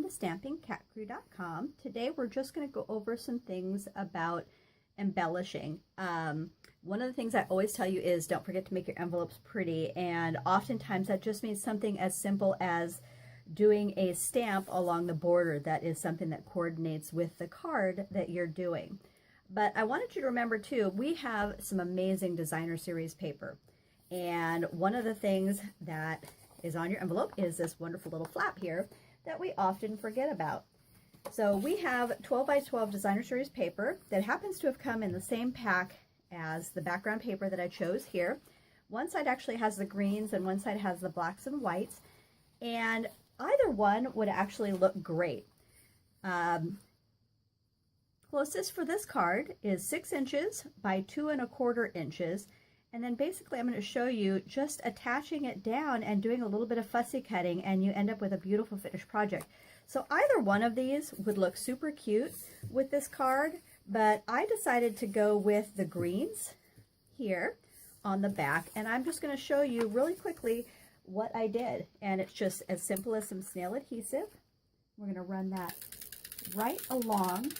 to stampingcatcrew.com. Today we're just going to go over some things about embellishing. One of the things I always tell you is don't forget to make your envelopes pretty, and oftentimes that just means something as simple as doing a stamp along the border that is something that coordinates with the card that you're doing. But I wanted you to remember too, we have some amazing designer series paper, and one of the things that is on your envelope is this wonderful little flap here that we often forget about. So we have 12 by 12 designer series paper that happens to have come in the same pack as the background paper that I chose here. One side actually has the greens and one side has the blacks and whites, and either one would actually look great. Closest for this card is 6 inches by 2 1/4 inches. And then basically I'm going to show you just attaching it down and doing a little bit of fussy cutting, and you end up with a beautiful finished project. So either one of these would look super cute with this card, but I decided to go with the greens here on the back, and I'm just going to show you really quickly what I did. And it's just as simple as some snail adhesive. We're going to run that right along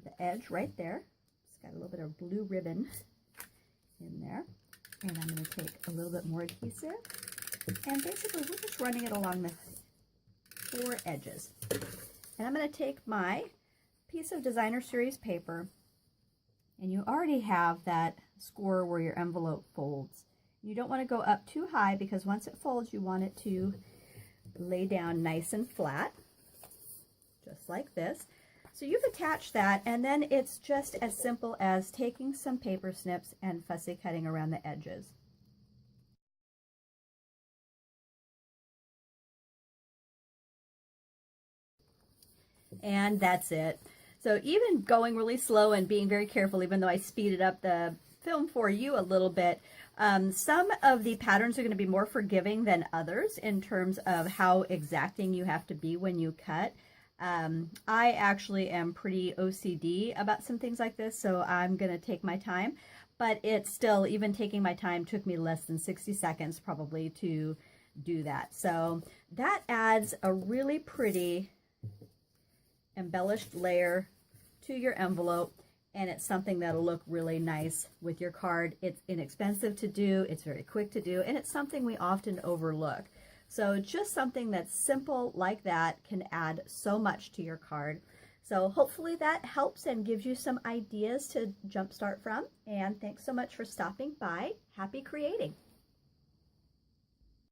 the edge right there. Got a little bit of blue ribbon in there, and I'm going to take a little bit more adhesive, and basically we're just running it along the 4 edges. And I'm going to take my piece of designer series paper, and you already have that score where your envelope folds. You don't want to go up too high, because once it folds you want it to lay down nice and flat, just like this. So you've attached that, and then it's just as simple as taking some paper snips and fussy cutting around the edges. And that's it. So even going really slow and being very careful, even though I speeded up the film for you a little bit, some of the patterns are going to be more forgiving than others in terms of how exacting you have to be when you cut. I actually am pretty OCD about some things like this, so I'm going to take my time, but it's still, even taking my time took me less than 60 seconds probably to do that. So that adds a really pretty embellished layer to your envelope, and it's something that'll look really nice with your card. It's inexpensive to do, it's very quick to do, and it's something we often overlook. So just something that's simple like that can add so much to your card. So hopefully that helps and gives you some ideas to jumpstart from. And thanks so much for stopping by. Happy creating!